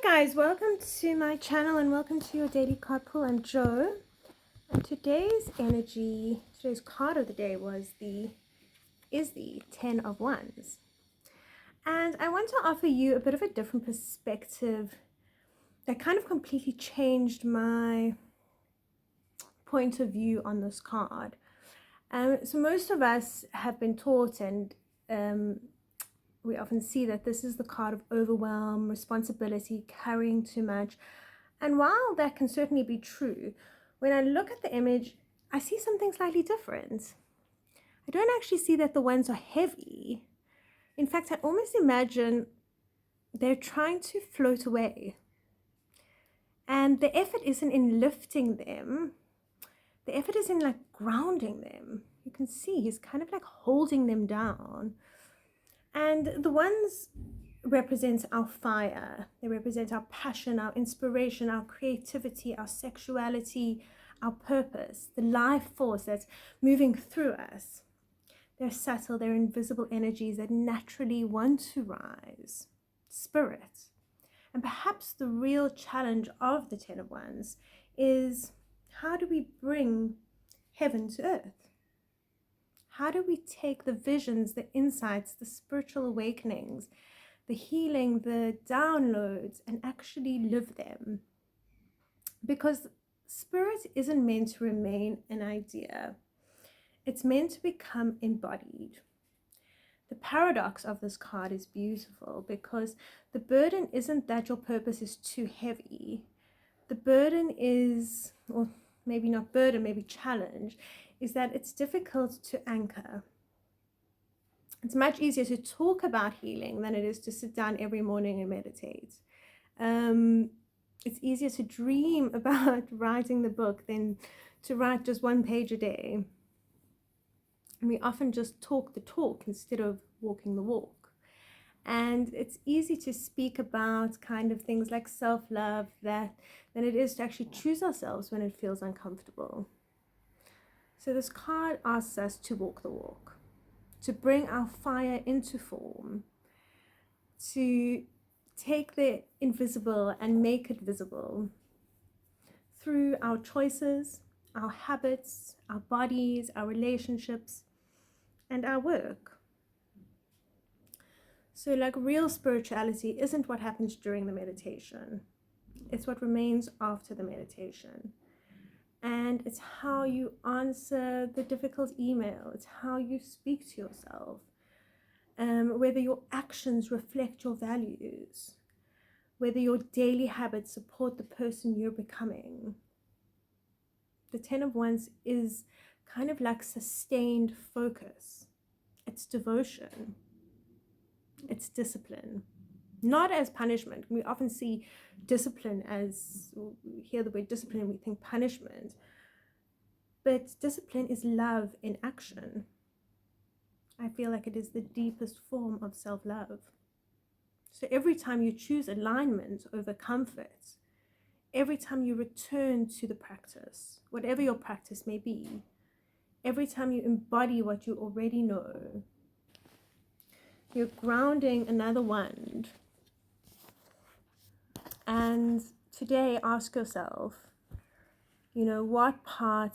Guys, welcome to my channel and welcome to your daily card pull. I'm Jo, and today's card of the day is the 10 of Wands. And I want to offer you a bit of a different perspective that kind of completely changed my point of view on this card. So most of us have been taught, and we often see that this is the card of overwhelm, responsibility, carrying too much. And while that can certainly be true, when I look at the image, I see something slightly different. I don't actually see that the wands are heavy. In fact, I almost imagine they're trying to float away. And the effort isn't in lifting them. The effort is in like grounding them. You can see he's kind of like holding them down. And the wands represent our fire. They represent our passion, our inspiration, our creativity, our sexuality, our purpose, the life force that's moving through us. They're subtle, they're invisible energies that naturally want to rise. Spirit. And perhaps the real challenge of the 10 of Wands is, how do we bring heaven to earth? How do we take the visions, the insights, the spiritual awakenings, the healing, the downloads, and actually live them? Because spirit isn't meant to remain an idea. It's meant to become embodied. The paradox of this card is beautiful because the burden isn't that your purpose is too heavy. The burden is, or maybe not burden, maybe challenge, is that it's difficult to anchor. It's much easier to talk about healing than it is to sit down every morning and meditate. It's easier to dream about writing the book than to write just one page a day. And we often just talk the talk instead of walking the walk. And it's easy to speak about kind of things like self-love than it is to actually choose ourselves when it feels uncomfortable. So this card asks us to walk the walk, to bring our fire into form, to take the invisible and make it visible through our choices, our habits, our bodies, our relationships, and our work. So like real spirituality isn't what happens during the meditation. It's what remains after the meditation. And it's how you answer the difficult email. It's how you speak to yourself. Whether your actions reflect your values. Whether your daily habits support the person you're becoming. The 10 of Wands is kind of like sustained focus. It's devotion. It's discipline. Not as punishment. We often see discipline as, we hear the word discipline, we think punishment. But discipline is love in action. I feel like it is the deepest form of self-love. So every time you choose alignment over comfort, every time you return to the practice, whatever your practice may be, every time you embody what you already know, you're grounding another wand. And today ask yourself, what part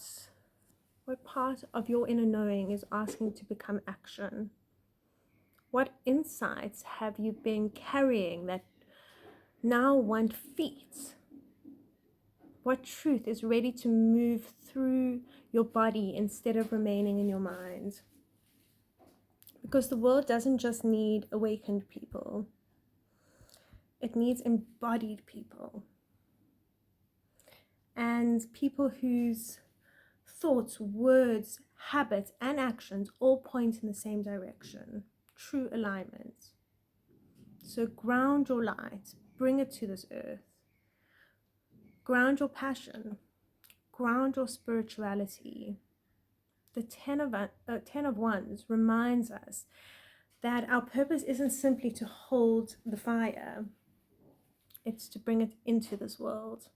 of your inner knowing is asking to become action? What insights have you been carrying that now want feet? What truth is ready to move through your body instead of remaining in your mind? Because the world doesn't just need awakened people. It needs embodied people. And people whose thoughts, words, habits, and actions all point in the same direction. True alignment. So ground your light. Bring it to this earth. Ground your passion. Ground your spirituality. The 10 of Wands reminds us that our purpose isn't simply to hold the fire. It's to bring it into this world.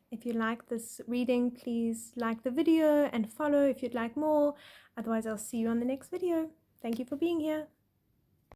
If you like this reading, please like the video and follow if you'd like more. Otherwise, I'll see you on the next video. Thank you for being here.